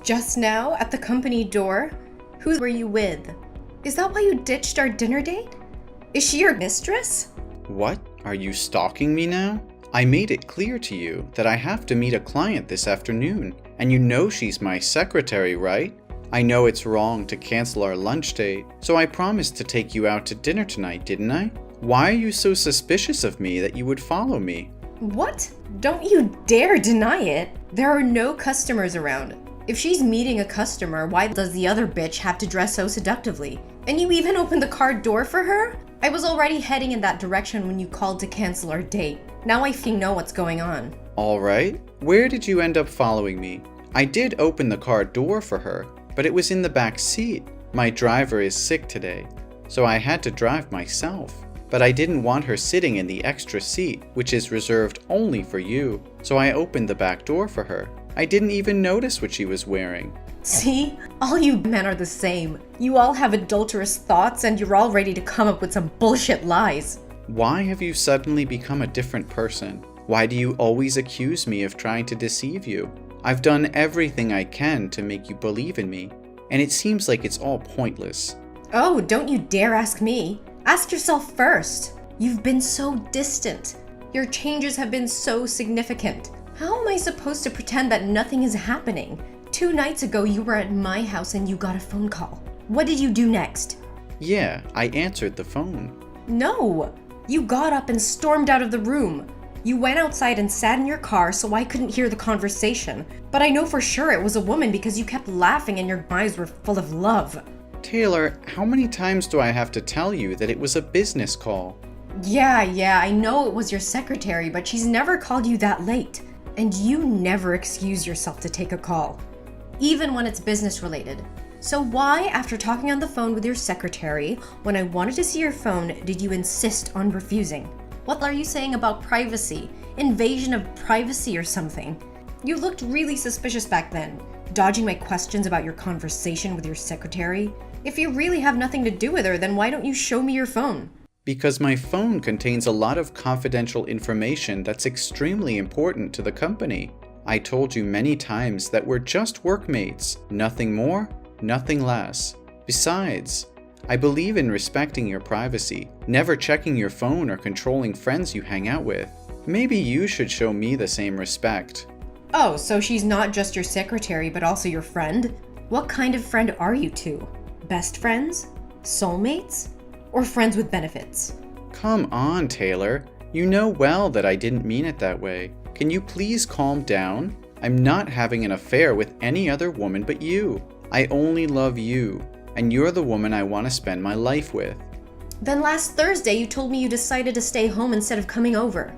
Just now at the company door? Who were you with? Is that why you ditched our dinner date? Is she your mistress? What? Are you stalking me now? I made it clear to you that I have to meet a client this afternoon, and you know she's my secretary, right? I know it's wrong to cancel our lunch date, so I promised to take you out to dinner tonight, didn't I? Why are you so suspicious of me that you would follow me? What? Don't you dare deny it! There are no customers around. If she's meeting a customer, why does the other bitch have to dress so seductively? And you even opened the car door for her? I was already heading in that direction when you called to cancel our date. Now I know what's going on. Alright, where did you end up following me? I did open the car door for her, but it was in the back seat. My driver is sick today, so I had to drive myself. But I didn't want her sitting in the extra seat, which is reserved only for you, so I opened the back door for her. I didn't even notice what she was wearing. See? All you men are the same. You all have adulterous thoughts and you're all ready to come up with some bullshit lies. Why have you suddenly become a different person? Why do you always accuse me of trying to deceive you? I've done everything I can to make you believe in me, and it seems like it's all pointless. Oh, don't you dare ask me. Ask yourself first. You've been so distant. Your changes have been so significant. How am I supposed to pretend that nothing is happening? 2 nights ago, you were at my house and you got a phone call. What did you do next? Yeah, I answered the phone. No! You got up and stormed out of the room. You went outside and sat in your car so I couldn't hear the conversation. But I know for sure it was a woman because you kept laughing and your eyes were full of love. Taylor, how many times do I have to tell you that it was a business call? Yeah, I know it was your secretary, but she's never called you that late. And you never excuse yourself to take a call, even when it's business related. So why, after talking on the phone with your secretary, when I wanted to see your phone, did you insist on refusing? What are you saying about privacy? Invasion of privacy or something? You looked really suspicious back then, dodging my questions about your conversation with your secretary. If you really have nothing to do with her, then why don't you show me your phone? Because my phone contains a lot of confidential information that's extremely important to the company. I told you many times that we're just workmates, nothing more, nothing less. Besides, I believe in respecting your privacy, never checking your phone or controlling friends you hang out with. Maybe you should show me the same respect. Oh, so she's not just your secretary, but also your friend? What kind of friend are you two? Best friends? Soulmates? Or friends with benefits? Come on, Taylor. You know well that I didn't mean it that way. Can you please calm down? I'm not having an affair with any other woman but you. I only love you, and you're the woman I want to spend my life with. Then last Thursday you told me you decided to stay home instead of coming over.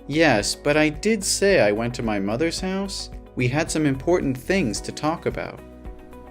Yes, but I did say I went to my mother's house. We had some important things to talk about.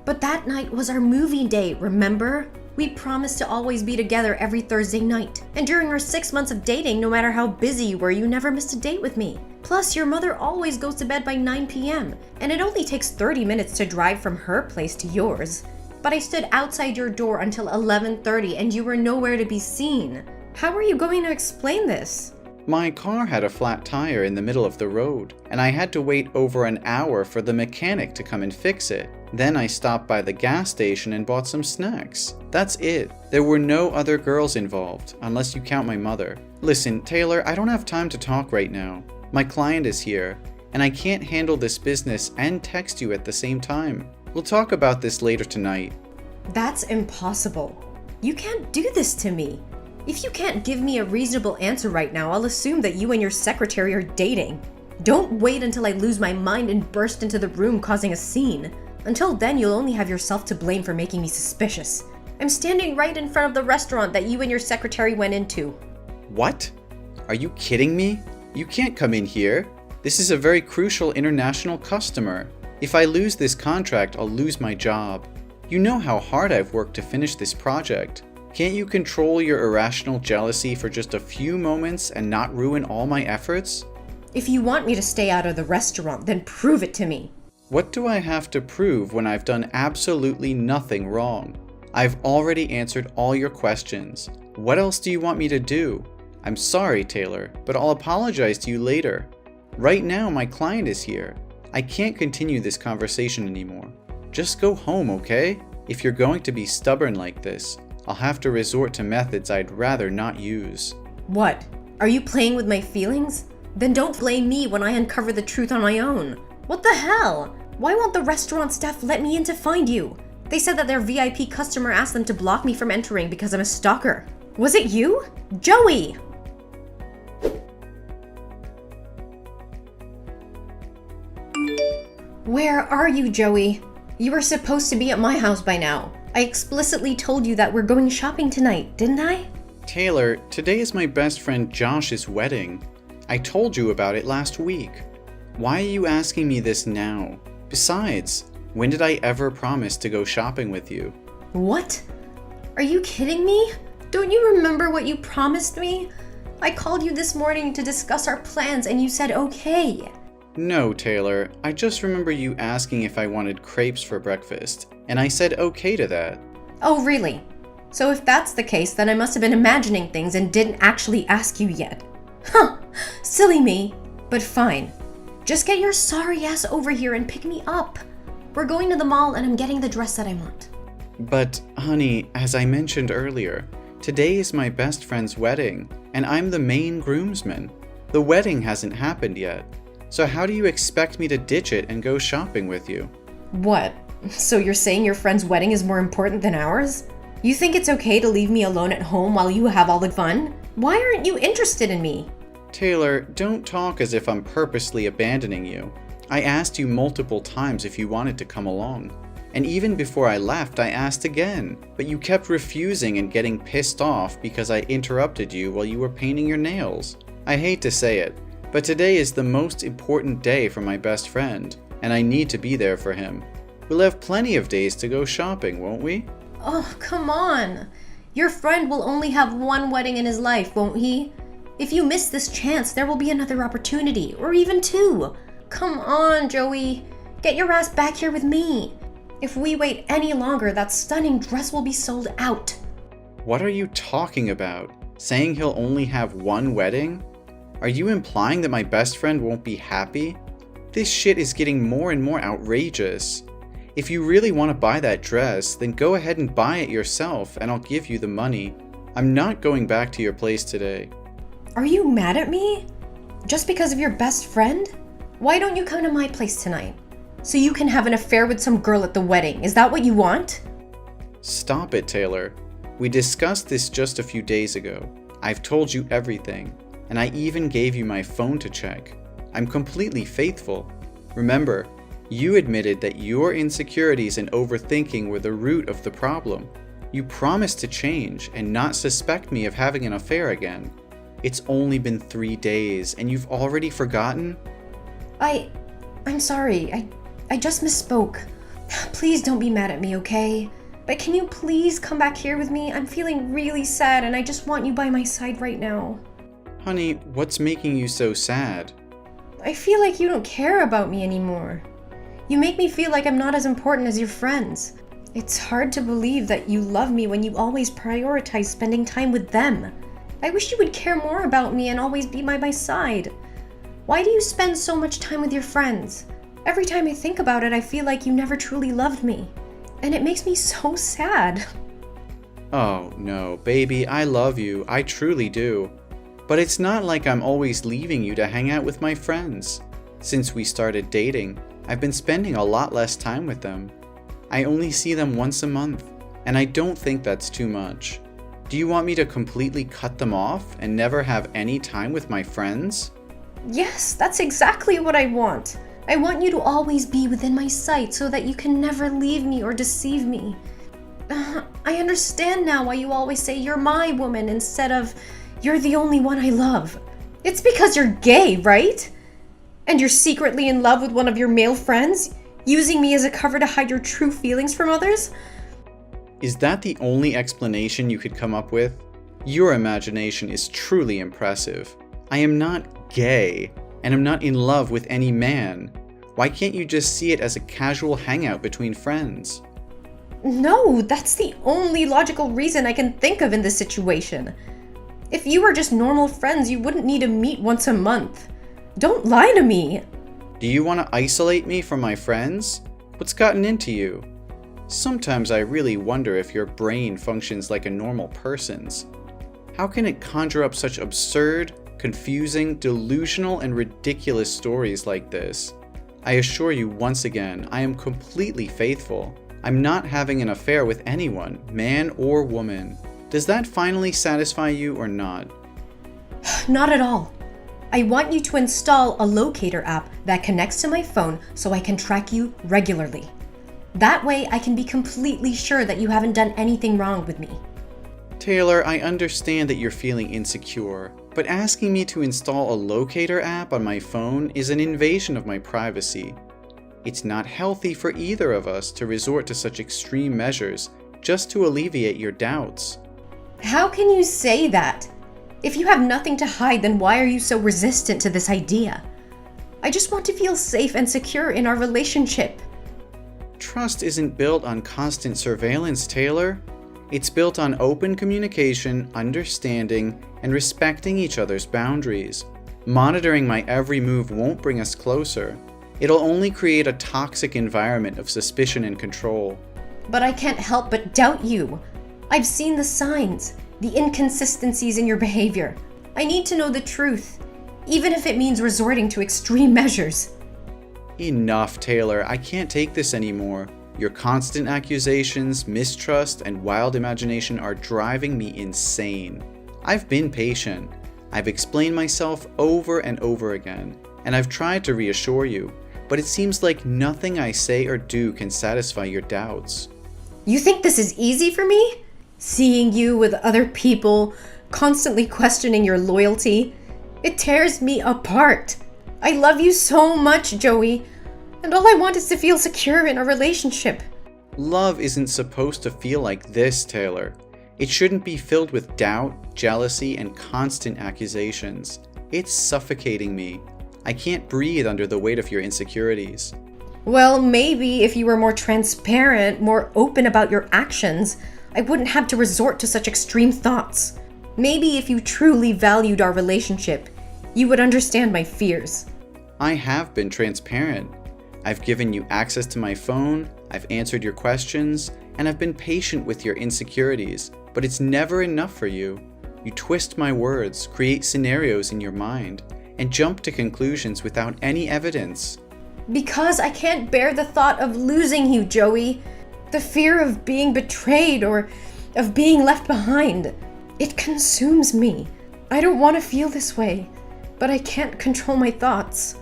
But that night was our movie date, remember? We promised to always be together every Thursday night. And during our 6 months of dating, no matter how busy you were, you never missed a date with me. Plus, your mother always goes to bed by 9 p.m. And it only takes 30 minutes to drive from her place to yours. But I stood outside your door until 11:30 and you were nowhere to be seen. How are you going to explain this? My car had a flat tire in the middle of the road, and I had to wait over an hour for the mechanic to come and fix it. Then I stopped by the gas station and bought some snacks. That's it. There were no other girls involved, unless you count my mother. Listen, Taylor, I don't have time to talk right now. My client is here, and I can't handle this business and text you at the same time. We'll talk about this later tonight. That's impossible. You can't do this to me. If you can't give me a reasonable answer right now, I'll assume that you and your secretary are dating. Don't wait until I lose my mind and burst into the room causing a scene. Until then, you'll only have yourself to blame for making me suspicious. I'm standing right in front of the restaurant that you and your secretary went into. What? Are you kidding me? You can't come in here. This is a very crucial international customer. If I lose this contract, I'll lose my job. You know how hard I've worked to finish this project. Can't you control your irrational jealousy for just a few moments and not ruin all my efforts? If you want me to stay out of the restaurant, then prove it to me. What do I have to prove when I've done absolutely nothing wrong? I've already answered all your questions. What else do you want me to do? I'm sorry, Taylor, but I'll apologize to you later. Right now, my client is here. I can't continue this conversation anymore. Just go home, okay? If you're going to be stubborn like this, I'll have to resort to methods I'd rather not use. What? Are you playing with my feelings? Then don't blame me when I uncover the truth on my own. What the hell? Why won't the restaurant staff let me in to find you? They said that their VIP customer asked them to block me from entering because I'm a stalker. Was it you? Joey! Where are you, Joey? You were supposed to be at my house by now. I explicitly told you that we're going shopping tonight, didn't I? Taylor, today is my best friend Josh's wedding. I told you about it last week. Why are you asking me this now? Besides, when did I ever promise to go shopping with you? What? Are you kidding me? Don't you remember what you promised me? I called you this morning to discuss our plans and you said okay. No, Taylor, I just remember you asking if I wanted crepes for breakfast, and I said okay to that. Oh, really? So if that's the case, then I must have been imagining things and didn't actually ask you yet. Huh, silly me. But fine. Just get your sorry ass over here and pick me up. We're going to the mall and I'm getting the dress that I want. But, honey, as I mentioned earlier, today is my best friend's wedding, and I'm the main groomsman. The wedding hasn't happened yet. So how do you expect me to ditch it and go shopping with you? What? So you're saying your friend's wedding is more important than ours? You think it's okay to leave me alone at home while you have all the fun? Why aren't you interested in me? Taylor, don't talk as if I'm purposely abandoning you. I asked you multiple times if you wanted to come along. And even before I left, I asked again, but you kept refusing and getting pissed off because I interrupted you while you were painting your nails. I hate to say it, but today is the most important day for my best friend, and I need to be there for him. We'll have plenty of days to go shopping, won't we? Oh, come on. Your friend will only have one wedding in his life, won't he? If you miss this chance, there will be another opportunity, or even two. Come on, Joey. Get your ass back here with me. If we wait any longer, that stunning dress will be sold out. What are you talking about? Saying he'll only have one wedding? Are you implying that my best friend won't be happy? This shit is getting more and more outrageous. If you really want to buy that dress, then go ahead and buy it yourself and I'll give you the money. I'm not going back to your place today. Are you mad at me? Just because of your best friend? Why don't you come to my place tonight? So you can have an affair with some girl at the wedding. Is that what you want? Stop it, Taylor. We discussed this just a few days ago. I've told you everything. And I even gave you my phone to check. I'm completely faithful. Remember, you admitted that your insecurities and overthinking were the root of the problem. You promised to change and not suspect me of having an affair again. It's only been 3 days and you've already forgotten? I'm sorry. I just misspoke. Please don't be mad at me, okay? But can you please come back here with me? I'm feeling really sad and I just want you by my side right now. Honey, what's making you so sad? I feel like you don't care about me anymore. You make me feel like I'm not as important as your friends. It's hard to believe that you love me when you always prioritize spending time with them. I wish you would care more about me and always be by my side. Why do you spend so much time with your friends? Every time I think about it, I feel like you never truly loved me. And it makes me so sad. Oh, no, baby, I love you. I truly do. But it's not like I'm always leaving you to hang out with my friends. Since we started dating, I've been spending a lot less time with them. I only see them once a month, and I don't think that's too much. Do you want me to completely cut them off and never have any time with my friends? Yes, that's exactly what I want. I want you to always be within my sight so that you can never leave me or deceive me. I understand now why you always say you're my woman instead of you're the only one I love. It's because you're gay, right? And you're secretly in love with one of your male friends, using me as a cover to hide your true feelings from others? Is that the only explanation you could come up with? Your imagination is truly impressive. I am not gay, and I'm not in love with any man. Why can't you just see it as a casual hangout between friends? No, that's the only logical reason I can think of in this situation. If you were just normal friends, you wouldn't need to meet once a month. Don't lie to me. Do you want to isolate me from my friends? What's gotten into you? Sometimes I really wonder if your brain functions like a normal person's. How can it conjure up such absurd, confusing, delusional, and ridiculous stories like this? I assure you once again, I am completely faithful. I'm not having an affair with anyone, man or woman. Does that finally satisfy you or not? Not at all. I want you to install a locator app that connects to my phone so I can track you regularly. That way I can be completely sure that you haven't done anything wrong with me. Taylor, I understand that you're feeling insecure, but asking me to install a locator app on my phone is an invasion of my privacy. It's not healthy for either of us to resort to such extreme measures just to alleviate your doubts. How can you say that? If you have nothing to hide, then why are you so resistant to this idea? I just want to feel safe and secure in our relationship. Trust isn't built on constant surveillance, Taylor. It's built on open communication, understanding, and respecting each other's boundaries. Monitoring my every move won't bring us closer. It'll only create a toxic environment of suspicion and control. But I can't help but doubt you. I've seen the signs, the inconsistencies in your behavior. I need to know the truth, even if it means resorting to extreme measures. Enough, Taylor. I can't take this anymore. Your constant accusations, mistrust, and wild imagination are driving me insane. I've been patient. I've explained myself over and over again, and I've tried to reassure you, but it seems like nothing I say or do can satisfy your doubts. You think this is easy for me? Seeing you with other people, constantly questioning your loyalty. It tears me apart. I love you so much, Joey, and all I want is to feel secure in a relationship. Love isn't supposed to feel like this, Taylor. It shouldn't be filled with doubt, jealousy, and constant accusations. It's suffocating me. I can't breathe under the weight of your insecurities. Well, maybe if you were more transparent, more open about your actions, I wouldn't have to resort to such extreme thoughts. Maybe if you truly valued our relationship, you would understand my fears. I have been transparent. I've given you access to my phone, I've answered your questions, and I've been patient with your insecurities, but it's never enough for you. You twist my words, create scenarios in your mind, and jump to conclusions without any evidence. Because I can't bear the thought of losing you, Joey. The fear of being betrayed or of being left behind. It consumes me. I don't want to feel this way, but I can't control my thoughts.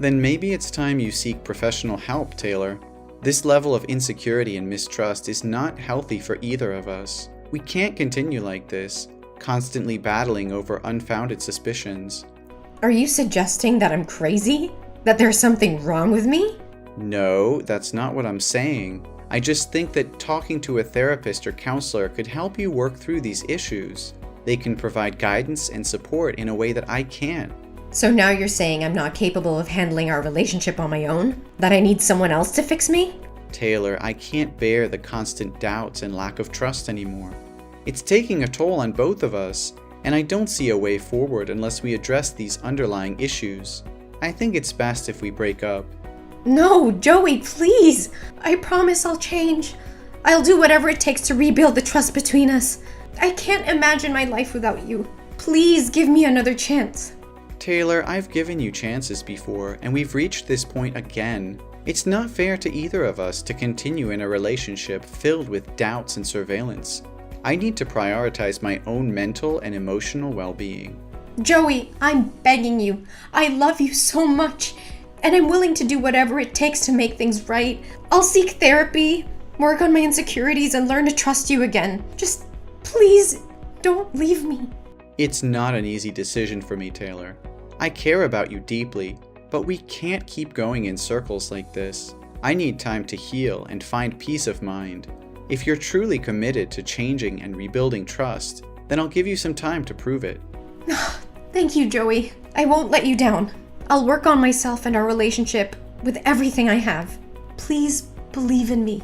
Then maybe it's time you seek professional help, Taylor. This level of insecurity and mistrust is not healthy for either of us. We can't continue like this, constantly battling over unfounded suspicions. Are you suggesting that I'm crazy? That there's something wrong with me? No, that's not what I'm saying. I just think that talking to a therapist or counselor could help you work through these issues. They can provide guidance and support in a way that I can't. So now you're saying I'm not capable of handling our relationship on my own? That I need someone else to fix me? Taylor, I can't bear the constant doubts and lack of trust anymore. It's taking a toll on both of us, and I don't see a way forward unless we address these underlying issues. I think it's best if we break up. No, Joey, please! I promise I'll change. I'll do whatever it takes to rebuild the trust between us. I can't imagine my life without you. Please give me another chance. Taylor, I've given you chances before, and we've reached this point again. It's not fair to either of us to continue in a relationship filled with doubts and surveillance. I need to prioritize my own mental and emotional well-being. Joey, I'm begging you. I love you so much, and I'm willing to do whatever it takes to make things right. I'll seek therapy, work on my insecurities, and learn to trust you again. Just please don't leave me. It's not an easy decision for me, Taylor. I care about you deeply, but we can't keep going in circles like this. I need time to heal and find peace of mind. If you're truly committed to changing and rebuilding trust, then I'll give you some time to prove it. Thank you, Joey. I won't let you down. I'll work on myself and our relationship with everything I have. Please believe in me.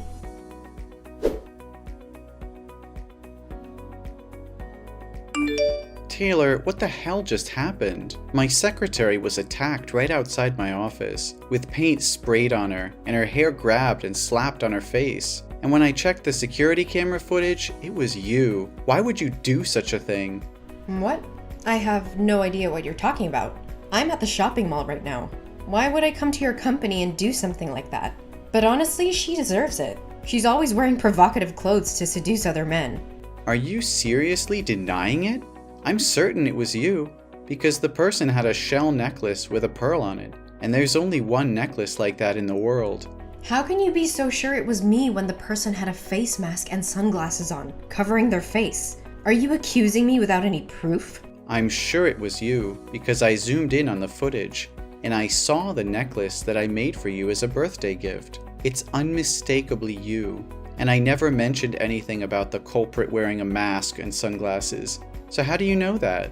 Taylor, what the hell just happened? My secretary was attacked right outside my office, with paint sprayed on her, and her hair grabbed and slapped on her face. And when I checked the security camera footage, it was you. Why would you do such a thing? What? I have no idea what you're talking about. I'm at the shopping mall right now. Why would I come to your company and do something like that? But honestly, she deserves it. She's always wearing provocative clothes to seduce other men. Are you seriously denying it? I'm certain it was you, because the person had a shell necklace with a pearl on it, and there's only one necklace like that in the world. How can you be so sure it was me when the person had a face mask and sunglasses on, covering their face? Are you accusing me without any proof? I'm sure it was you, because I zoomed in on the footage, and I saw the necklace that I made for you as a birthday gift. It's unmistakably you, and I never mentioned anything about the culprit wearing a mask and sunglasses. So how do you know that?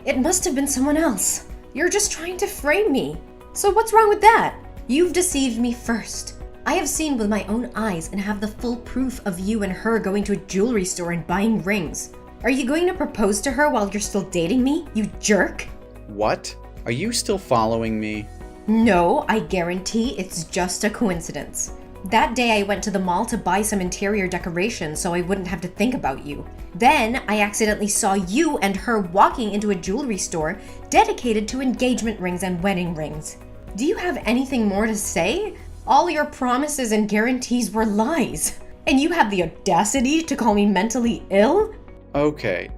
It must have been someone else. You're just trying to frame me. So what's wrong with that? You've deceived me first. I have seen with my own eyes and have the full proof of you and her going to a jewelry store and buying rings. Are you going to propose to her while you're still dating me, you jerk? What? Are you still following me? No, I guarantee it's just a coincidence. That day I went to the mall to buy some interior decorations so I wouldn't have to think about you. Then I accidentally saw you and her walking into a jewelry store dedicated to engagement rings and wedding rings. Do you have anything more to say? All your promises and guarantees were lies. And you have the audacity to call me mentally ill? Okay,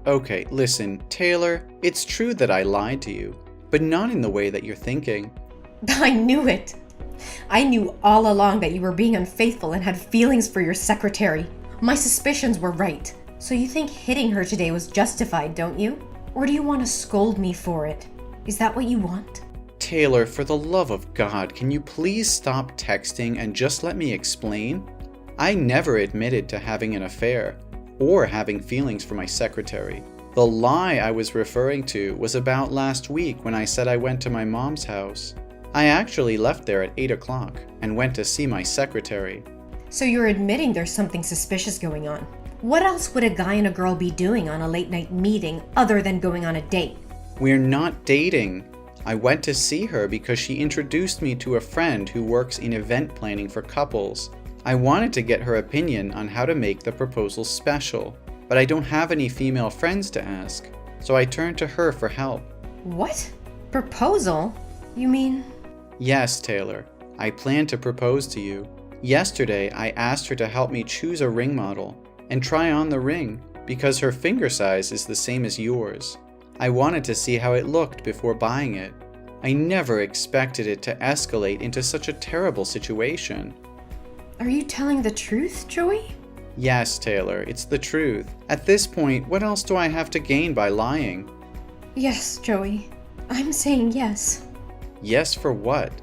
listen, Taylor, it's true that I lied to you, but not in the way that you're thinking. I knew it. I knew all along that you were being unfaithful and had feelings for your secretary. My suspicions were right. So you think hitting her today was justified, don't you? Or do you want to scold me for it? Is that what you want? Taylor, for the love of God, can you please stop texting and just let me explain? I never admitted to having an affair or having feelings for my secretary. The lie I was referring to was about last week when I said I went to my mom's house. I actually left there at 8 o'clock and went to see my secretary. So you're admitting there's something suspicious going on. What else would a guy and a girl be doing on a late night meeting other than going on a date? We're not dating. I went to see her because she introduced me to a friend who works in event planning for couples. I wanted to get her opinion on how to make the proposal special, but I don't have any female friends to ask, so I turned to her for help. What? Proposal? You mean? Yes, Taylor. I plan to propose to you. Yesterday, I asked her to help me choose a ring model and try on the ring because her finger size is the same as yours. I wanted to see how it looked before buying it. I never expected it to escalate into such a terrible situation. Are you telling the truth, Joey? Yes, Taylor, it's the truth. At this point, what else do I have to gain by lying? Yes, Joey. I'm saying yes. Yes for what?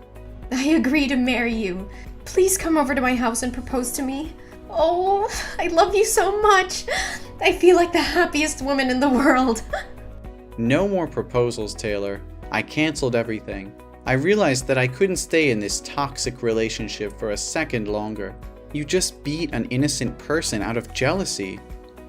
I agree to marry you. Please come over to my house and propose to me. Oh, I love you so much. I feel like the happiest woman in the world. No more proposals, Taylor. I canceled everything. I realized that I couldn't stay in this toxic relationship for a second longer. You just beat an innocent person out of jealousy.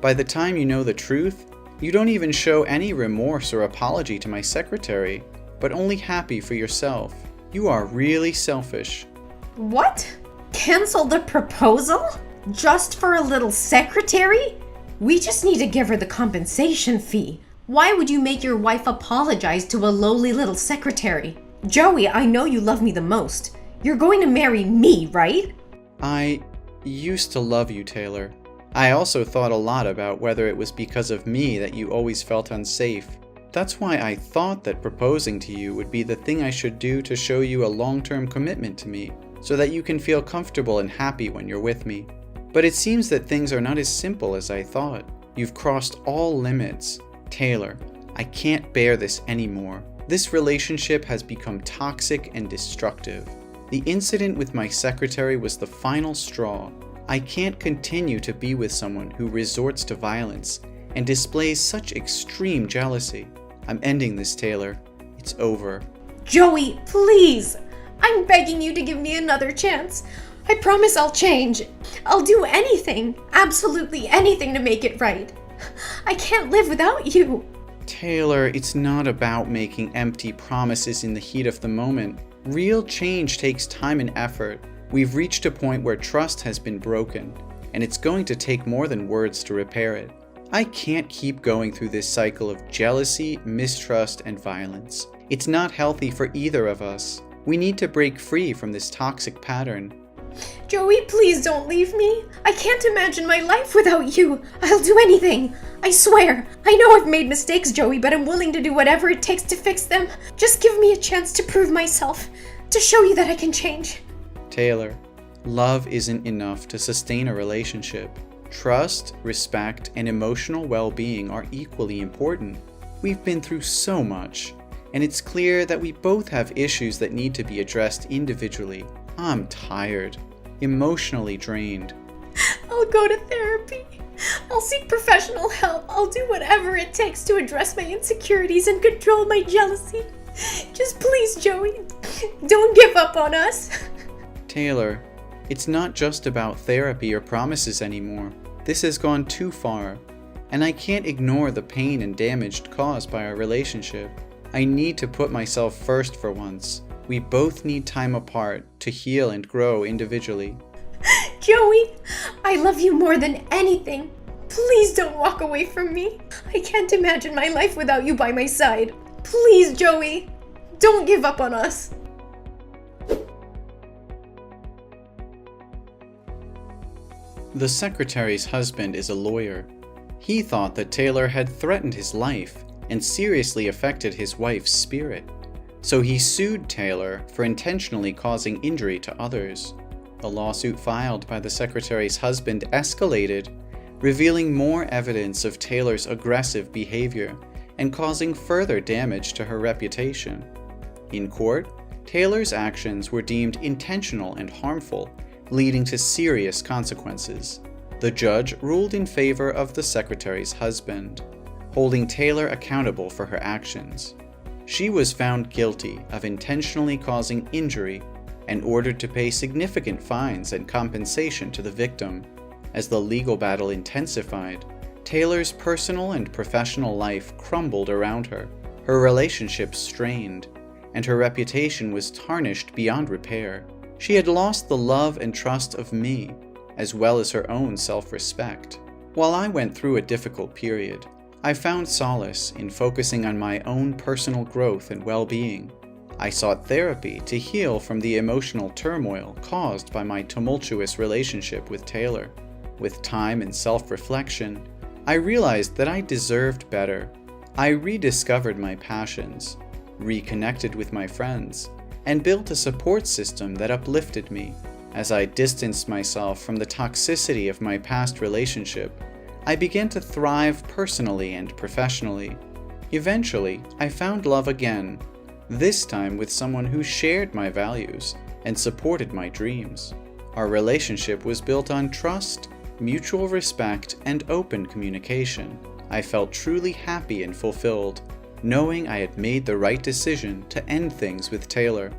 By the time you know the truth, you don't even show any remorse or apology to my secretary, but only happy for yourself. You are really selfish. What? Cancel the proposal? Just for a little secretary? We just need to give her the compensation fee. Why would you make your wife apologize to a lowly little secretary? Joey, I know you love me the most. You're going to marry me, right? I used to love you, Taylor. I also thought a lot about whether it was because of me that you always felt unsafe. That's why I thought that proposing to you would be the thing I should do to show you a long-term commitment to me, so that you can feel comfortable and happy when you're with me. But it seems that things are not as simple as I thought. You've crossed all limits. Taylor, I can't bear this anymore. This relationship has become toxic and destructive. The incident with my secretary was the final straw. I can't continue to be with someone who resorts to violence and displays such extreme jealousy. I'm ending this, Taylor. It's over. Joey, please! I'm begging you to give me another chance. I promise I'll change. I'll do anything, absolutely anything to make it right. I can't live without you. Taylor, it's not about making empty promises in the heat of the moment. Real change takes time and effort. We've reached a point where trust has been broken, and it's going to take more than words to repair it. I can't keep going through this cycle of jealousy, mistrust, and violence. It's not healthy for either of us. We need to break free from this toxic pattern. Joey, please don't leave me. I can't imagine my life without you. I'll do anything. I swear. I know I've made mistakes, Joey, but I'm willing to do whatever it takes to fix them. Just give me a chance to prove myself, to show you that I can change. Taylor, love isn't enough to sustain a relationship. Trust, respect, and emotional well-being are equally important. We've been through so much, and it's clear that we both have issues that need to be addressed individually. I'm tired, emotionally drained. I'll go to therapy. I'll seek professional help. I'll do whatever it takes to address my insecurities and control my jealousy. Just please, Joey, don't give up on us. Taylor, it's not just about therapy or promises anymore. This has gone too far, and I can't ignore the pain and damage caused by our relationship. I need to put myself first for once. We both need time apart to heal and grow individually. Joey, I love you more than anything. Please don't walk away from me. I can't imagine my life without you by my side. Please, Joey, don't give up on us. The secretary's husband is a lawyer. He thought that Taylor had threatened his life and seriously affected his wife's spirit. So he sued Taylor for intentionally causing injury to others. The lawsuit filed by the secretary's husband escalated, revealing more evidence of Taylor's aggressive behavior and causing further damage to her reputation. In court, Taylor's actions were deemed intentional and harmful, leading to serious consequences. The judge ruled in favor of the secretary's husband, holding Taylor accountable for her actions. She was found guilty of intentionally causing injury and ordered to pay significant fines and compensation to the victim. As the legal battle intensified, Taylor's personal and professional life crumbled around her. Her relationships strained, and her reputation was tarnished beyond repair. She had lost the love and trust of me, as well as her own self-respect. While I went through a difficult period, I found solace in focusing on my own personal growth and well-being. I sought therapy to heal from the emotional turmoil caused by my tumultuous relationship with Taylor. With time and self-reflection, I realized that I deserved better. I rediscovered my passions, reconnected with my friends, and built a support system that uplifted me. As I distanced myself from the toxicity of my past relationship, I began to thrive personally and professionally. Eventually, I found love again, this time with someone who shared my values and supported my dreams. Our relationship was built on trust, mutual respect, and open communication. I felt truly happy and fulfilled, knowing I had made the right decision to end things with Taylor.